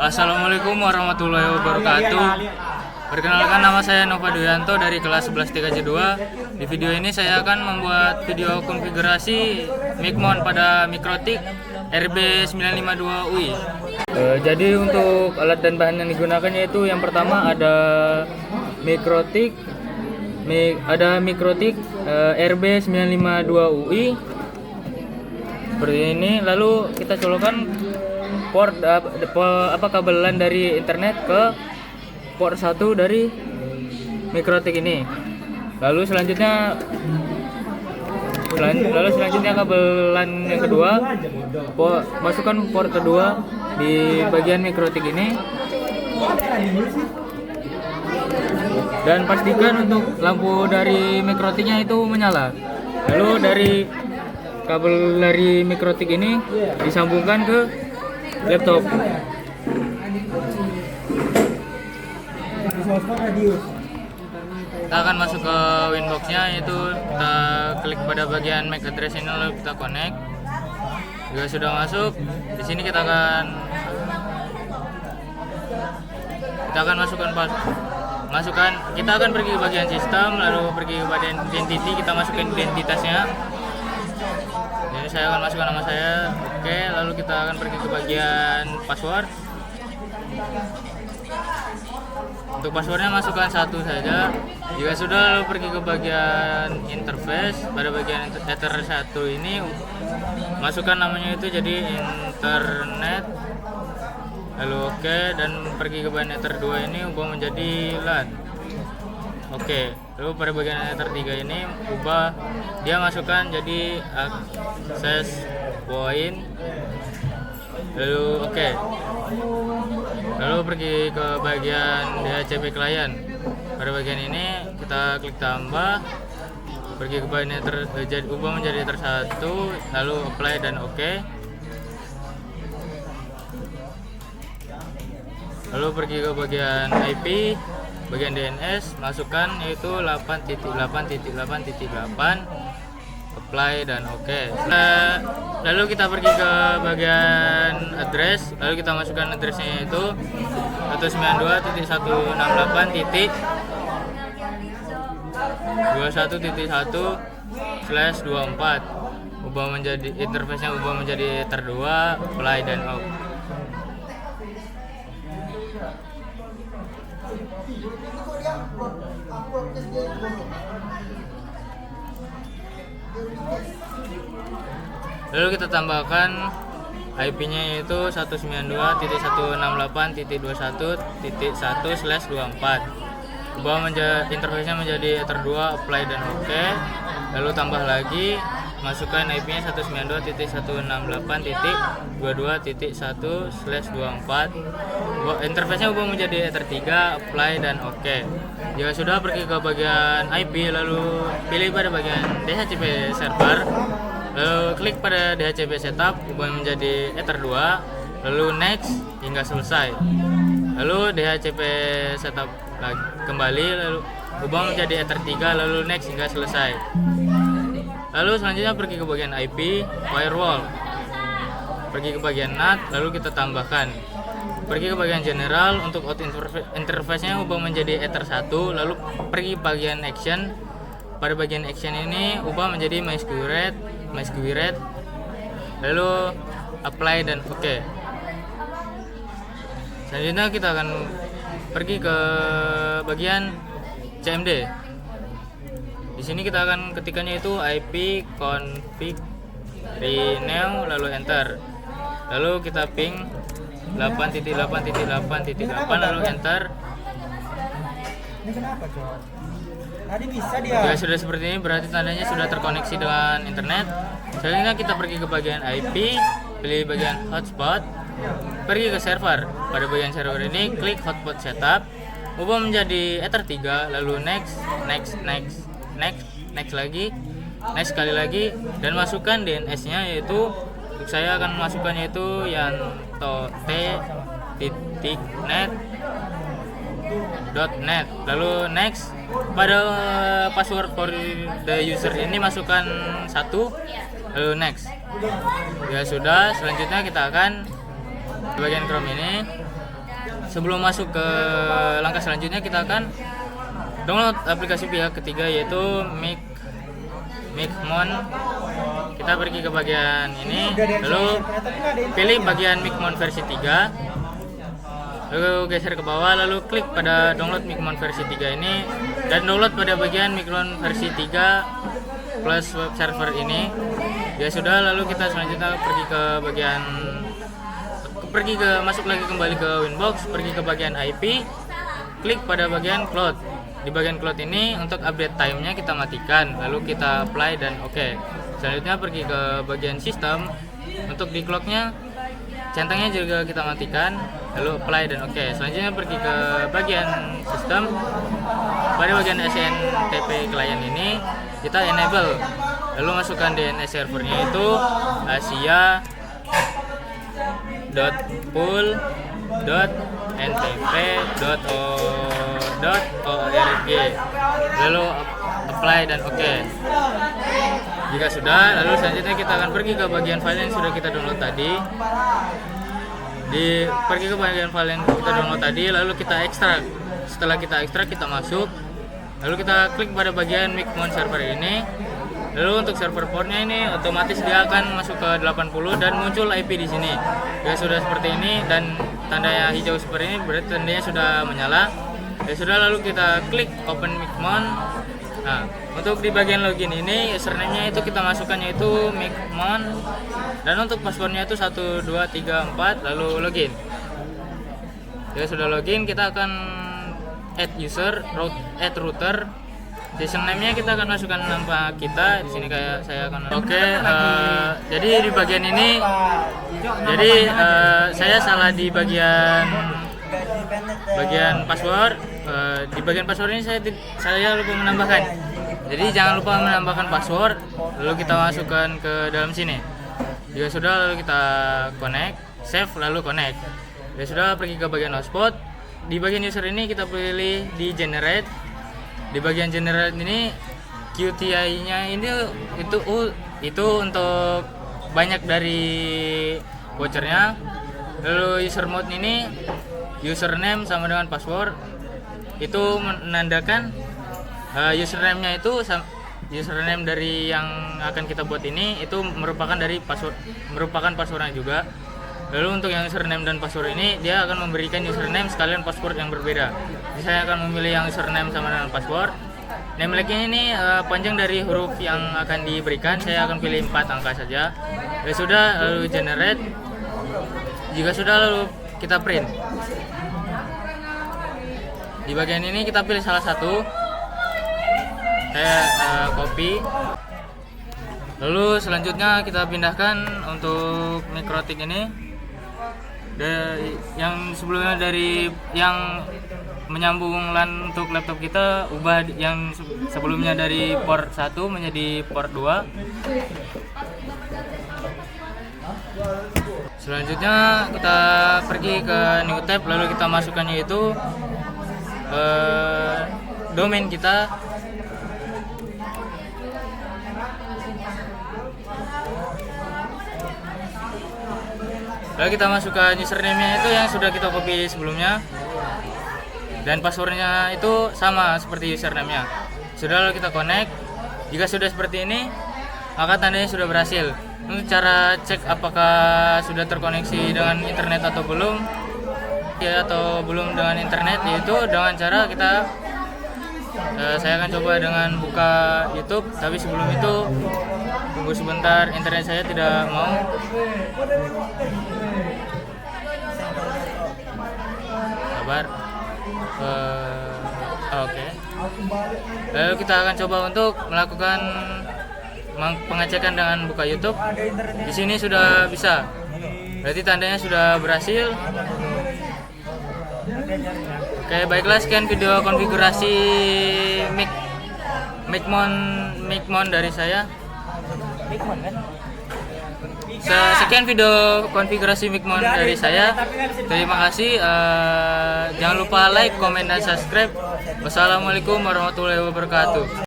Assalamualaikum warahmatullahi wabarakatuh. Perkenalkan, nama saya Nova Duyanto dari kelas 11 TKJ 2. Di video ini saya akan membuat video konfigurasi Micmon pada Mikrotik RB952UI. Jadi untuk alat dan bahan yang digunakan yaitu yang pertama ada Mikrotik RB952UI seperti ini. Lalu kita colokkan port kabelan dari internet ke port 1 dari Mikrotik ini. Lalu selanjutnya kabelan yang kedua, masukkan port kedua di bagian Mikrotik ini, dan pastikan untuk lampu dari Mikrotiknya itu menyala. Lalu dari kabel dari Mikrotik ini disambungkan ke laptop. Kita akan masuk ke Winbox-nya, yaitu kita klik pada bagian MAC address ini, lalu kita connect. Jika sudah masuk, di sini kita akan kita akan pergi ke bagian sistem, lalu pergi ke bagian identity, kita masukkan identitasnya. Jadi saya akan masukkan nama saya, oke. Lalu kita akan pergi ke bagian password. Untuk passwordnya masukkan 1 saja. Jika sudah, lalu pergi ke bagian interface. Pada bagian ether 1 ini masukkan namanya itu jadi internet, lalu oke, dan pergi ke bagian ether 2 ini ubah menjadi LAN. Oke, lalu pada bagian ether 3 ini dia masukkan jadi access point, lalu oke. Lalu pergi ke bagian DHCP client. Pada bagian ini kita klik tambah, pergi ke bagian ubah menjadi ether 1, lalu apply dan oke. Lalu pergi ke bagian IP, bagian DNS, masukkan yaitu 8.8.8.8, apply dan oke. Lalu kita pergi ke bagian address, lalu kita masukkan addressnya yaitu 192.168.21.1/24. Ubah menjadi interface-nya menjadi ether 2, apply dan off. Lalu kita tambahkan IP-nya yaitu 192.168.21.1/24. Ubah interface-nya menjadi ether 2, apply dan oke. Lalu tambah lagi, masukkan IP-nya 192.168.22.1/24. Interface-nya ubah menjadi ether 3, apply dan oke. Jika sudah, pergi ke bagian IP, lalu pilih pada bagian DHCP server. Lalu klik pada DHCP setup, ubah menjadi ether 2, lalu next hingga selesai. Lalu DHCP setup kembali, lalu ubah menjadi ether 3, lalu next hingga selesai. Lalu selanjutnya pergi ke bagian IP, firewall, pergi ke bagian NAT, lalu kita tambahkan. Pergi ke bagian general, untuk out interface-nya ubah menjadi ether 1, lalu pergi bagian action. Pada bagian action ini ubah menjadi MySQRite, lalu apply dan oke. Selanjutnya kita akan pergi ke bagian CMD. Di sini kita akan ketikkannya itu IP config renew, lalu enter. Lalu kita ping 8.8.8.8, lalu enter. Ini kenapa, Cok? Tadi bisa dia. Jika sudah seperti ini, berarti tandanya sudah terkoneksi dengan internet. Selanjutnya kita pergi ke bagian IP, pilih bagian hotspot, pergi ke server. Pada bagian server ini klik hotspot setup, ubah menjadi ether 3, lalu next lagi, next sekali lagi, dan masukkan DNS-nya yaitu, untuk saya akan masukkannya itu yanto.t.net, lalu next. Pada password for the user ini masukkan 1, lalu next. Ya sudah, selanjutnya kita akan di bagian Chrome ini sebelum masuk ke langkah selanjutnya, kita akan download aplikasi pihak ketiga yaitu Micmon. Kita pergi ke bagian ini, lalu pilih bagian Micmon versi 3, lalu geser ke bawah, lalu klik pada download Micmon versi 3 ini dan download pada bagian Micmon versi 3 plus web server ini. Ya sudah, lalu kita selanjutnya masuk lagi kembali ke Winbox, pergi ke bagian IP, klik pada bagian cloud. Di bagian cloud ini untuk update time-nya kita matikan, lalu kita apply dan oke. Selanjutnya pergi ke bagian sistem, untuk di clock-nya centangnya juga kita matikan, lalu apply dan oke. Selanjutnya pergi ke bagian sistem, pada bagian SNTP client ini kita enable, lalu masukkan DNS servernya itu asia.pool.ntp.org, lalu apply dan oke. Jika sudah, lalu selanjutnya kita akan pergi ke bagian file yang sudah kita download tadi. Pergi ke bagian file yang kita download tadi, lalu kita ekstrak. Setelah kita ekstrak, kita masuk, lalu kita klik pada bagian Micmon server ini. Lalu untuk server portnya ini otomatis dia akan masuk ke 80 dan muncul IP di sini. Ya sudah seperti ini dan tandanya hijau seperti ini berarti tandanya sudah menyala. Ya sudah, lalu kita klik open Micmon. Nah, untuk di bagian login ini username-nya itu kita masukkannya itu Micmon dan untuk passwordnya itu 1234 lalu login. Ya sudah login, kita akan add user, add router. Session name-nya kita akan masukkan nama kita di sini, kayak saya akan. Jadi di bagian ini, saya salah di bagian password. Di bagian password ini saya lupa menambahkan. Jadi jangan lupa menambahkan password, lalu kita masukkan ke dalam sini. Jika sudah, lalu kita connect, save, lalu connect. Ya sudah, pergi ke bagian hotspot. Di bagian user ini kita pilih di generate. Di bagian generate ini QTI-nya ini itu untuk banyak dari vouchernya. Lalu user mode ini username sama dengan password. Itu menandakan username-nya itu username dari yang akan kita buat ini itu merupakan passwordnya juga. Lalu untuk yang username dan password ini dia akan memberikan username sekalian password yang berbeda. Jadi saya akan memilih yang username sama dengan password. Name like-nya ini panjang dari huruf yang akan diberikan. Saya akan pilih 4 angka saja. Ya sudah, lalu generate. Jika sudah, lalu kita print. Di bagian ini kita pilih salah satu. Saya copy. Lalu selanjutnya kita pindahkan untuk mikrotik ini. Yang sebelumnya dari yang menyambung LAN untuk laptop kita, ubah yang sebelumnya dari port 1 menjadi port 2. Selanjutnya kita pergi ke new tab, lalu kita masukkannya itu domain kita. Lalu kita masukkan username-nya itu yang sudah kita copy sebelumnya dan passwordnya itu sama seperti username-nya. Sudah, lalu kita connect. Jika sudah seperti ini, maka tandanya sudah berhasil. Untuk cara cek apakah sudah terkoneksi dengan internet atau belum, dengan internet, yaitu dengan cara saya akan coba dengan buka YouTube, tapi sebelum itu tunggu sebentar, internet saya tidak mau. Sabar. Oke. Lalu kita akan coba untuk melakukan pengecekan dengan buka YouTube. Di sini sudah bisa. Berarti tandanya sudah berhasil. Oke, baiklah, sekian video konfigurasi Micmon dari saya. Sekian video konfigurasi Micmon dari saya. Terima kasih. Jangan lupa like, komen, dan subscribe. Wassalamualaikum warahmatullahi wabarakatuh.